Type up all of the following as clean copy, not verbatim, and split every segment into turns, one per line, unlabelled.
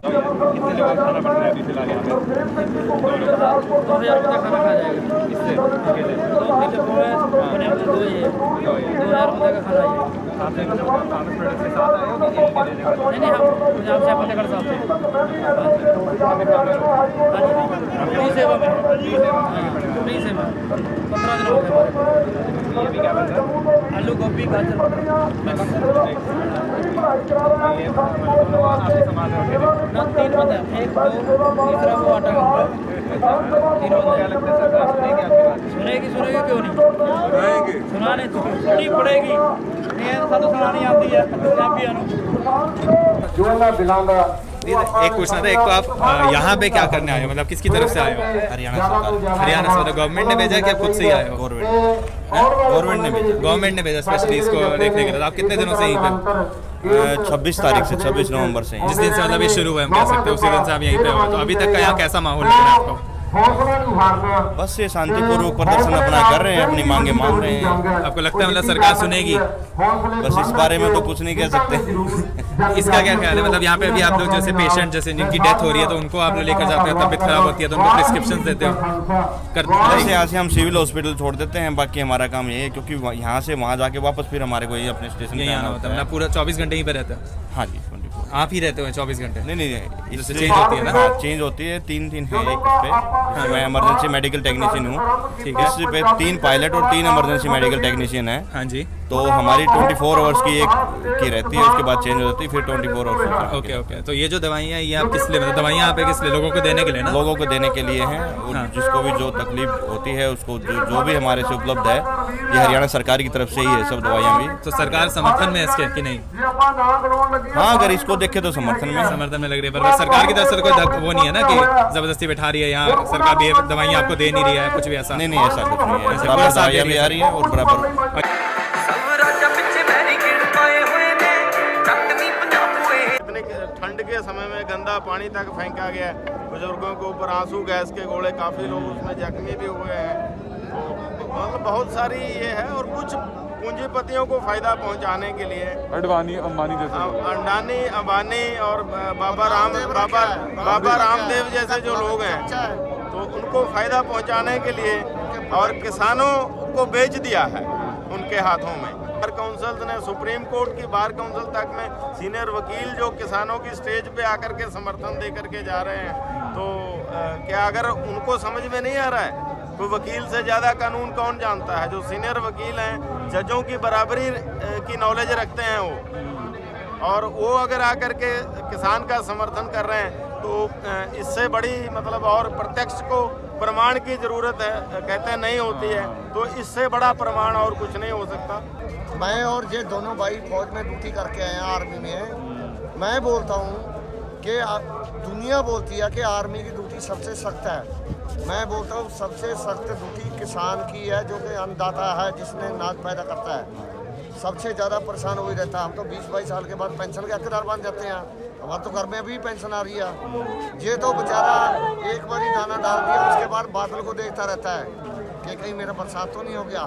कितने लोगों का खाना बन रहा है अभी फिलहाल यहाँ पे?
2000 रुपये का खाना खा जाएगा।
किससे अकेले?
2000 रुपये का खाना है।
आप से फार्मर्स प्रोडक्ट के साथ आए हो कि यहीं के लेने वाले?
नहीं हम पंजाब से फतेहगढ़ साहब से। फ्री सेवा में फ्री सेवा 15 दिन हो गए हमारे।
ये भी क्या बन रहा है?
आलू गोभी गाजर मिक्स।
ये दोनों आपके संभाल रहे हो अकेले?
ना 3 बंदे हैं, 1 2 तीसरा वो आटा का 3 बंदे।
क्या लगता है सरकार सुनेगी आपकी बात?
सुनेगी क्यों नहीं? सुनाने तो सुननी पड़ेगी। नहीं सानू सुनानी आती है पंजाबियों को।
जो ना बिलांदा
एक पूछना था, एक तो आप यहाँ पे क्या करने आए हो, मतलब किसकी तरफ से आए हो?
हरियाणा सरकार।
हरियाणा से, गवर्नमेंट ने भेजा कि आप खुद से ही आए हो? गवर्नमेंट ने भेजा स्पेशली इसको देखने के लिए। तो आप कितने दिनों से यहीं पे?
26 तारीख से 26 नवंबर से।
जिस दिन से मतलब ये शुरू हुआ, हम कह सकते हैं उसी दिन से आप यहीं पे हो। तो अभी तक का यहाँ कैसा माहौल लग रहा है आपको?
बस ये शांतिपूर्वक प्रदर्शन अपना कर रहे हैं, अपनी मांगे मान रहे हैं।
आपको लगता है मतलब सरकार सुनेगी?
बस इस बारे में तो कुछ नहीं कह सकते।
इसका क्या ख्याल है, मतलब यहाँ पे भी आप लोग जैसे पेशेंट जैसे जिनकी डेथ हो रही है तो उनको आप लोग लेकर जाते हो, तबीयत खराब होती है तो उनको प्रिस्क्रिप्शन देते हो,
बस यहाँ से हम सिविल हॉस्पिटल छोड़ देते हैं। बाकी हमारा काम यही है, क्योंकि यहाँ से वहाँ जाके वापस फिर हमारे को यही अपने स्टेशन
यही आना होता है? मतलब पूरा 24 घंटे यहीं पे रहते हो?
हाँ जी 24।
आप ही रहते हो 24 घंटे?
नहीं
इससे
इससे
चेंज होती है ना?
हाँ चेंज होती है। 3 है एक पे। मैं इमरजेंसी मेडिकल टेक्नीशियन हूँ।
ठीक है।
इस पे 3 पायलट और 3 इमरजेंसी मेडिकल टेक्नीशियन है।
हाँ जी।
तो हमारी 24 आवर्स की एक की रहती है, उसके बाद चेंज हो जाती है, फिर 24 आवर्स।
ओके। तो ये जो दवाइयाँ ये आप किस लिए, मतलब दवाइयाँ आप किस लिए, लोगों को देने के लिए ना?
लोगों को देने के लिए हैं, और
हाँ।
जिसको भी जो तकलीफ होती है उसको जो भी हमारे से उपलब्ध है, ये हरियाणा सरकार की तरफ से ही है सब दवाइयाँ भी।
तो सरकार समर्थन में है इसके कि नहीं?
हाँ अगर इसको देखे तो समर्थन में।
समर्थन में लग रही है, पर सरकार की तरफ से तो कोई वो नहीं है ना कि जबरदस्ती बैठा रही है यहाँ, सरकार भी दवाइयाँ आपको दे नहीं रही है, कुछ भी ऐसा?
नहीं ऐसा कुछ नहीं है।
ऐसे
बराबर
बरसात
दवाइयाँ भी आ रही हैं और बराबर।
ठंड के समय में गंदा पानी तक फेंका गया है, बुजुर्गों के ऊपर आंसू गैस के गोले, काफ़ी लोग उसमें जख्मी भी हुए हैं। तो मतलब बहुत सारी ये है, और कुछ पूंजीपतियों को फायदा पहुंचाने के लिए
अडवाणी अंबानी जैसे
अंडानी अंबानी और बाबा रामदेव जैसे जो लोग हैं, तो उनको फायदा पहुंचाने के लिए और किसानों को बेच दिया है उनके हाथों में। बार काउंसिल ने, सुप्रीम कोर्ट की बार काउंसिल तक में सीनियर वकील जो किसानों की स्टेज पे आकर के समर्थन दे करके जा रहे हैं, तो क्या अगर उनको समझ में नहीं आ रहा है? कोई वकील से ज़्यादा कानून कौन जानता है? जो सीनियर वकील हैं, जजों की बराबरी की नॉलेज रखते हैं वो, और वो अगर आकर के किसान का समर्थन कर रहे हैं, तो इससे बड़ी मतलब और प्रत्यक्ष को प्रमाण की ज़रूरत है, कहते हैं नहीं होती है, तो इससे बड़ा प्रमाण और कुछ नहीं हो सकता।
मैं और ये दोनों भाई फौज में ड्यूटी करके आए हैं, आर्मी में। मैं बोलता हूँ कि दुनिया बोलती है कि आर्मी की ड्यूटी सबसे सख्त है। मैं बोलता हूँ सबसे सख्त ड्यूटी किसान की है, जो कि अन्नदाता है, जिसने अनाज पैदा करता है। सबसे ज़्यादा परेशान हो ही रहता है। हम तो 20-22 साल के बाद पेंशन के हकदार बन जाते हैं। हमारे तो घर में अभी पेंशन आ रही है। ये तो बेचारा एक बार ही दाना डाल दिया, उसके बाद बादल को देखता रहता है कि कहीं मेरा बरसात तो नहीं हो गया,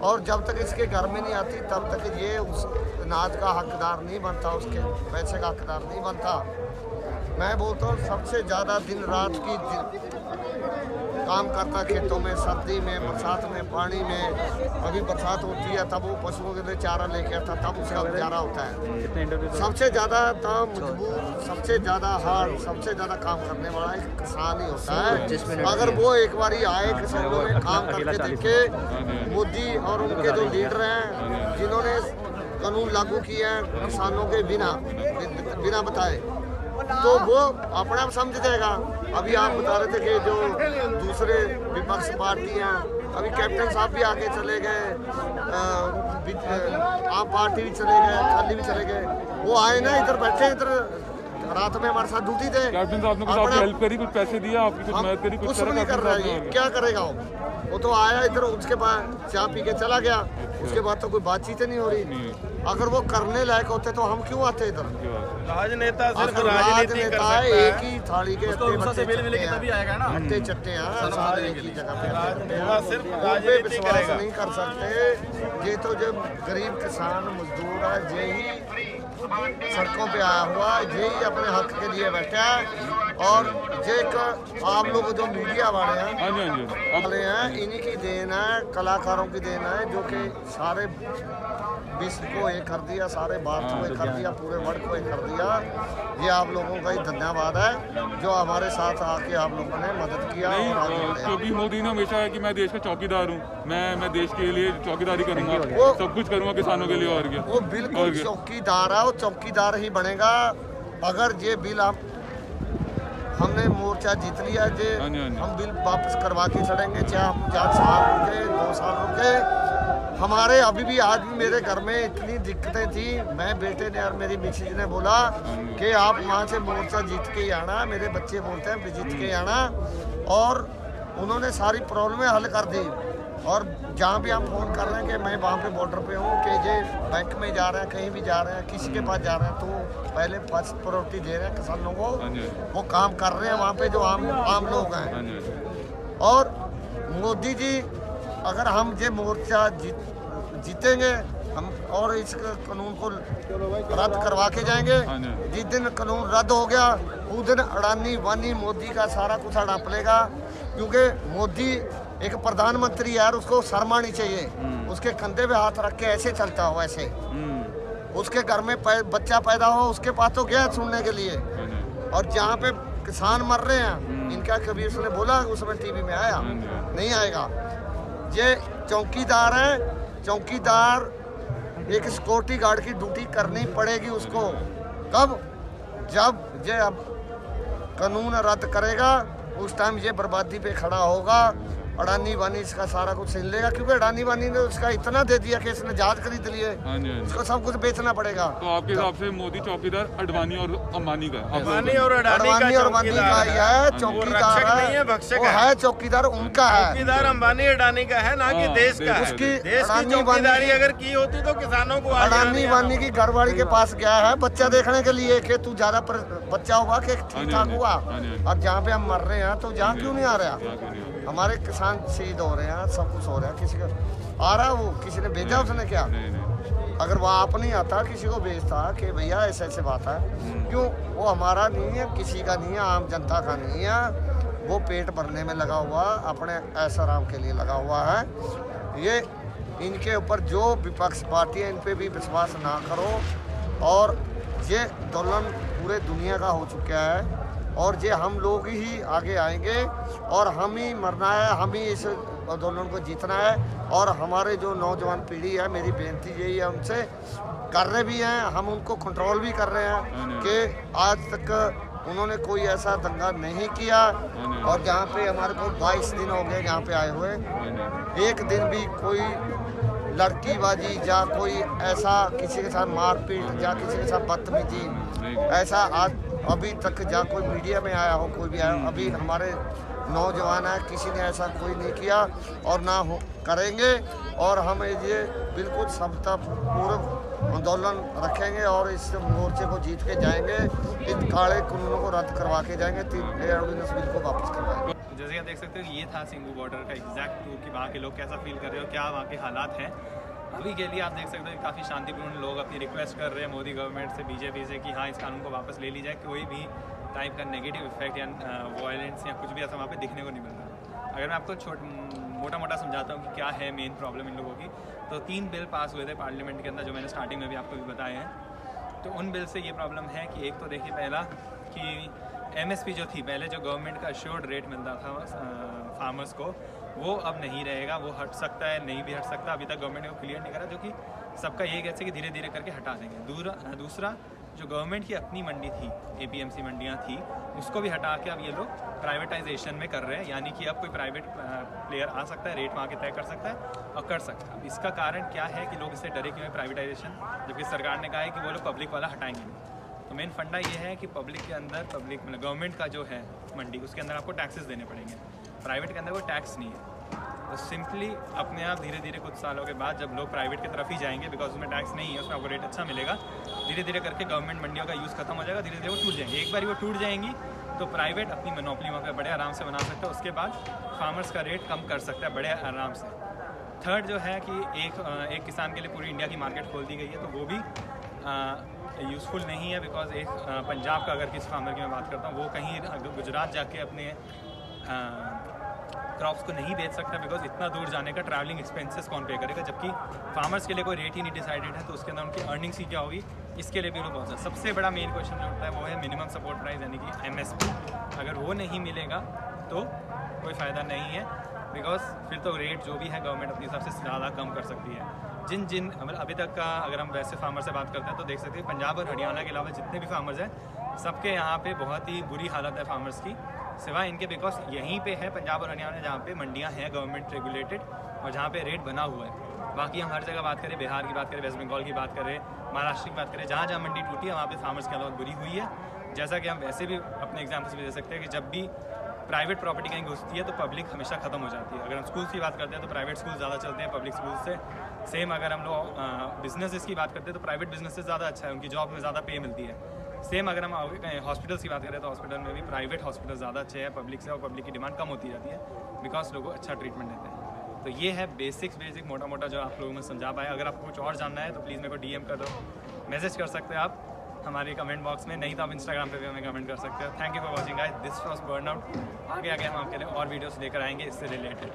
और जब तक इसके घर में नहीं आती तब तक ये उस अनाज का हकदार नहीं बनता, उसके पैसे का हकदार नहीं बनता। मैं बोलता हूँ सबसे ज़्यादा दिन रात की काम करता खेतों में, सर्दी में, बरसात में, पानी में। अभी बरसात होती है तब वो पशुओं के लिए चारा लेके आता, तब उसका गुजारा होता है। सबसे ज़्यादा मजबूर, सबसे ज़्यादा हार्ड, सबसे ज़्यादा काम करने वाला एक किसान ही होता है। अगर वो एक बार ही आए किसानों में काम करके देखे, मोदी और उनके जो लीडर हैं जिन्होंने कानून लागू किए हैं किसानों के बिना बताए, तो वो अपने आप समझ जाएगा। अभी आप बता रहे थे कि जो दूसरे विपक्ष पार्टी हैं, अभी कैप्टन साहब भी आगे चले गए, आप पार्टी भी चले गए, खाली भी चले गए। वो आए ना, इधर बैठे, इधर रात में हमारे साथ ड्यूटी थे।
कैप्टन साहब ने कुछ आपकी हेल्प करी, कुछ पैसे दिया, आपकी कुछ मदद करी?
कुछ नहीं कर रहा है, क्या करेगा वो तो आया इधर, उसके बाद चाय पी के चला गया, उसके बाद तो कोई बातचीत नहीं हो रही। अगर वो करने लायक होते तो हम क्यों आते इधर?
राजनेता सिर्फ
राजनीति
कर
सकता है, एक ही थाली के
तभी आएगा ना।
हट्टे चट्टे हैं सारे एक ही जगह पे।
सिर्फ
विश्वास नहीं कर सकते। ये तो जब गरीब किसान मजदूर है, यही सड़कों पे आया हुआ, यही अपने हक के लिए बैठा है। और ये आप लोग जो मीडिया वाले हैं,
हाँ जी, हाँ जी। अब
वाले हैं, इन्हीं की देन है, कलाकारों की देन है, जो कि सारे विश्व को एक कर दिया, सारे भारत को एक कर दिया, पूरे वर्ल्ड को एक कर दिया। ये आप लोगों का ही धन्यवाद है जो हमारे साथ आके आप लोगों ने मदद किया
नहीं,
और आगे बढ़े।
क्योंकि मोदी ने हमेशा है कि मैं देश का चौकीदार हूँ, मैं देश के लिए चौकीदारी करूँगा,
वो-
सब कुछ करूँगा किसानों के लिए। और क्या,
वो
और
बिल्कुल
क्या?
चौकीदार है, वो चौकीदार ही बनेगा। अगर ये बिल हमने मोर्चा जीत लिया,
हाँ जी, हाँ जी।
हम बिल वापस करवा के चढ़ेंगे, चाहे हम 4 साल रुके, 2 साल रुके। हमारे अभी भी आज भी मेरे घर में इतनी दिक्कतें थी, मैं बेटे ने और मेरी मिसेज ने बोला कि आप वहाँ से मोर्चा जीत के ही आना, मेरे बच्चे बोलते हैं जीत के ही आना। और उन्होंने सारी प्रॉब्लमें हल कर दी। और जहाँ भी हम फ़ोन कर रहे हैं कि मैं वहाँ पे बॉर्डर पे हूँ, कि ये बैंक में जा रहे हैं, कहीं भी जा रहे हैं, किसी के पास जा रहे हैं, तो पहले फर्स्ट प्रायोरिटी दे रहे हैं किसानों को।
हाँ जी।
वो काम कर रहे हैं वहाँ पे जो आम लोग
हाँ
हैं।
जी।
और मोदी जी, अगर हम ये मोर्चा जीतेंगे हम और इस कानून को रद्द करवा के जाएंगे।
हाँ जी।
जिस दिन कानून रद्द हो गया उस दिन अडानी वानी मोदी का सारा कुछ हड़प लेगा। क्योंकि मोदी एक प्रधानमंत्री है और उसको शर्म आनी चाहिए। उसके कंधे पे हाथ रख के ऐसे चलता हो, ऐसे उसके घर में बच्चा पैदा हो, उसके पास तो गया सुनने के लिए।
हाँ जी।
और जहाँ पे किसान मर रहे हैं, इनका कभी उसने बोला उसमें टीवी में आया? नहीं आएगा। ये चौकीदार है, चौकीदार एक सिक्योरिटी गार्ड की ड्यूटी करनी पड़ेगी उसको। कब? जब ये अब कानून रद्द करेगा उस टाइम ये बर्बादी पे खड़ा होगा। अडानी वानी इसका सारा कुछ छीन लेगा, क्योंकि अडानी वानी ने उसका इतना दे दिया कि इसने जहाज खरीद लिए,
हाँ जी, हाँ जी।
उसको सब कुछ बेचना पड़ेगा।
तो आपके हिसाब से मोदी चौकीदार अडवाणी और अंबानी का है?
अंबानी और अडानी
अडवाणी और वानी का ही है,
वो
चौकीदार
रक्षक नहीं है, भक्षक
वो
है।
है चौकीदार, उनका है।
चौकीदार अंबानी अडानी का है, ना कि
हाँ,
देश का है।
उसकी
देश की
अडानी
चौकीदारी
वानी-
अगर की होती तो किसानों को आज
अडानी
यहाँ
वानी की घरवाली के पास गया है बच्चा देखने के लिए कि तू ज्यादा बच्चा हुआ कि
हाँ
ठीक
जी,
ठाक
हाँ जी,
हुआ।
हाँ जी, हाँ जी।
और जहाँ पे हम मर रहे हैं तो जहाँ क्यों नहीं आ रहा?
क्या क्यों नहीं है?
हमारे किसान शहीद हो रहे हैं, सब कुछ हो रहा है, किसी का आ रहा है? वो किसी ने भेजा उसने क्या?
नहीं नहीं।
अगर वो आप नहीं आता किसी को भेजता कि भैया ऐसे ऐसे बात है, क्यों? वो हमारा नहीं है, किसी का नहीं है, आम जनता का नहीं है। वो पेट भरने में लगा हुआ, अपने ऐसा आराम के लिए लगा हुआ है। ये इनके ऊपर जो विपक्ष पार्टी है इन पे भी विश्वास ना करो। और ये आंदोलन पूरे दुनिया का हो चुका है और ये हम लोग ही आगे आएंगे और हम ही मरना है, हम ही इस आंदोलन को जीतना है। और हमारे जो नौजवान पीढ़ी है, मेरी बेनती यही है उनसे, कर रहे भी हैं, हम उनको कंट्रोल भी कर रहे हैं कि आज तक उन्होंने कोई ऐसा दंगा नहीं किया। और जहाँ पे हमारे को 22 दिन हो गए यहाँ पे आए हुए, एक दिन भी कोई लड़कीबाजी या कोई ऐसा किसी के साथ मारपीट या किसी के साथ बदतमीजी ऐसा आज अभी तक जा कोई मीडिया में आया हो, कोई भी आया हो, अभी हमारे नौजवान है, किसी ने ऐसा कोई नहीं किया और ना हो करेंगे। और हम ये बिल्कुल समतापूर्व आंदोलन रखेंगे और इस मोर्चे को जीत के जाएंगे। इन काले कानूनों को रद्द करवा के जाएंगे, 3 ऑर्डिनेंस बिल को वापस करवाएंगे।
जैसे कि आप देख सकते हो, ये था सिंगू बॉर्डर का एग्जैक्ट टूर कि वहाँ के लोग कैसा फील कर रहे हो, क्या वहाँ के हालात हैं। अभी के लिए आप देख सकते हो काफ़ी शांतिपूर्ण लोग अपनी रिक्वेस्ट कर रहे हैं मोदी गवर्नमेंट से, बीजेपी से कि हाँ इस कानून को वापस ले ली जाए। कोई भी टाइप का नेगेटिव इफेक्ट या वायलेंस या कुछ भी ऐसा वहाँ पे दिखने को नहीं मिल रहा। अगर मैं आपको मोटा मोटा समझाता हूँ कि क्या है मेन प्रॉब्लम इन लोगों की, तो 3 बिल पास हुए थे पार्लियामेंट के अंदर, जो मैंने स्टार्टिंग में भी आपको भी बताए हैं। तो उन बिल से ये प्रॉब्लम है कि एक तो देखिए पहला कि MSP जो थी पहले, जो गवर्नमेंट का एश्योर्ड रेट मिलता था फार्मर्स को, वो अब नहीं रहेगा। वो हट सकता है, नहीं भी हट सकता, अभी तक गवर्नमेंट ने वो क्लियर नहीं करा, जो कि सबका ये कहते हैं कि धीरे धीरे करके हटा देंगे। दूसरा जो गवर्नमेंट की अपनी मंडी थी, APMC मंडियाँ थी, उसको भी हटा के अब ये लोग प्राइवेटाइजेशन में कर रहे हैं। यानी कि अब कोई प्राइवेट प्लेयर आ सकता है, रेट वहाँ के तय कर सकता है और कर सकता है। अब इसका कारण क्या है कि लोग इससे डरे क्यों हैं प्राइवेटाइजेशन, जबकि सरकार ने कहा है कि वो लोग पब्लिक वाला हटाएंगे नहीं। तो मेन फंडा ये है कि पब्लिक के अंदर, पब्लिक मतलब गवर्नमेंट का जो है मंडी, उसके अंदर आपको टैक्सेस देने पड़ेंगे। प्राइवेट के अंदर वो टैक्स नहीं है। तो सिंपली अपने आप धीरे धीरे कुछ सालों के बाद जब लोग प्राइवेट की तरफ ही जाएंगे, बिकॉज उसमें टैक्स नहीं है, उसमें आपको रेट अच्छा मिलेगा, धीरे धीरे करके गवर्नमेंट मंडियों का यूज़ खत्म हो जाएगा, धीरे धीरे वो टूट जाएंगी। एक बार वो टूट जाएंगी तो प्राइवेट अपनी मोनोपोली वहाँ पर बड़े आराम से बना सकता है। उसके बाद फार्मर्स का रेट कम कर सकता है बड़े आराम से। थर्ड जो है कि एक किसान के लिए पूरी इंडिया की मार्केट खोल दी गई है, तो वो भी यूज़फुल नहीं है बिकॉज एक पंजाब का अगर किसी फार्मर की मैं बात करता हूँ वो कहीं गुजरात जाके अपने क्रॉप्स को नहीं बेच सकता बिकॉज इतना दूर जाने का ट्रैवलिंग एक्सपेंसेस कौन पे करेगा, जबकि फार्मर्स के लिए कोई रेट ही नहीं डिसाइडेड है, तो उसके अंदर उनकी अर्निंग्स ही क्या होगी, इसके लिए भी उन्हें बहुत सबसे बड़ा मेन क्वेश्चन जो होता है वो है मिनिमम सपोर्ट प्राइस यानी कि MSP। अगर वो नहीं मिलेगा तो कोई फ़ायदा नहीं है बिकॉज फिर तो रेट जो भी है गवर्नमेंट अपनी हिसाब से ज़्यादा कम कर सकती है। जिन मतलब अभी तक का अगर हम वैसे फार्मर से बात करते हैं तो देख सकते हैं पंजाब और हरियाणा के अलावा जितने भी फार्मर्स हैं सबके यहाँ पे बहुत ही बुरी हालत है फार्मर्स की, सिवाय इनके बिकॉज यहीं पे है पंजाब और हरियाणा जहाँ पे मंडियाँ हैं गवर्नमेंट रेगुलेटेड और जहाँ पे रेट बना हुआ है। बाकी हम हर जगह बात करें, बिहार की बात करें, वेस्ट बंगाल की बात करें, महाराष्ट्र की बात करें, जहाँ जहाँ मंडी टूटी है वहाँ पे फार्मर्स की हालत बुरी हुई है। जैसा कि हम वैसे भी अपने एग्जाम्पल्स भी दे सकते हैं कि जब भी प्राइवेट प्रॉपर्टी कहीं घुसती है तो पब्लिक हमेशा ख़त्म हो जाती है। अगर हम स्कूल्स की बात करते हैं तो प्राइवेट स्कूल ज़्यादा चलते हैं पब्लिक स्कूल से। सेम अगर हम लोग बिजनेसेस की बात करते हैं तो प्राइवेट बिजनेसेस ज़्यादा अच्छा है, उनकी जॉब में ज़्यादा पे मिलती है। सेम अगर हम हॉस्पिटल्स की बात करें तो हॉस्पिटल में भी प्राइवेट हॉस्पिटल ज़्यादा अच्छे हैं पब्लिक से, और पब्लिक की डिमांड कम होती जाती है बिकॉज लोगों अच्छा ट्रीटमेंट देते हैं। तो ये है बेसिक मोटा मोटा जो आप लोगों में समझा पाए। अगर आपको कुछ और जानना है तो प्लीज़ मेरे को DM कर दो, मैसेज कर सकते हैं आप हमारे कमेंट बॉक्स में, नहीं तो आप इंस्टाग्राम पे भी हमें कमेंट कर सकते हो। Thank you for watching guys, this was burnout. आगे हम आपके लिए और वीडियोस लेकर आएंगे इससे रिलेटेड।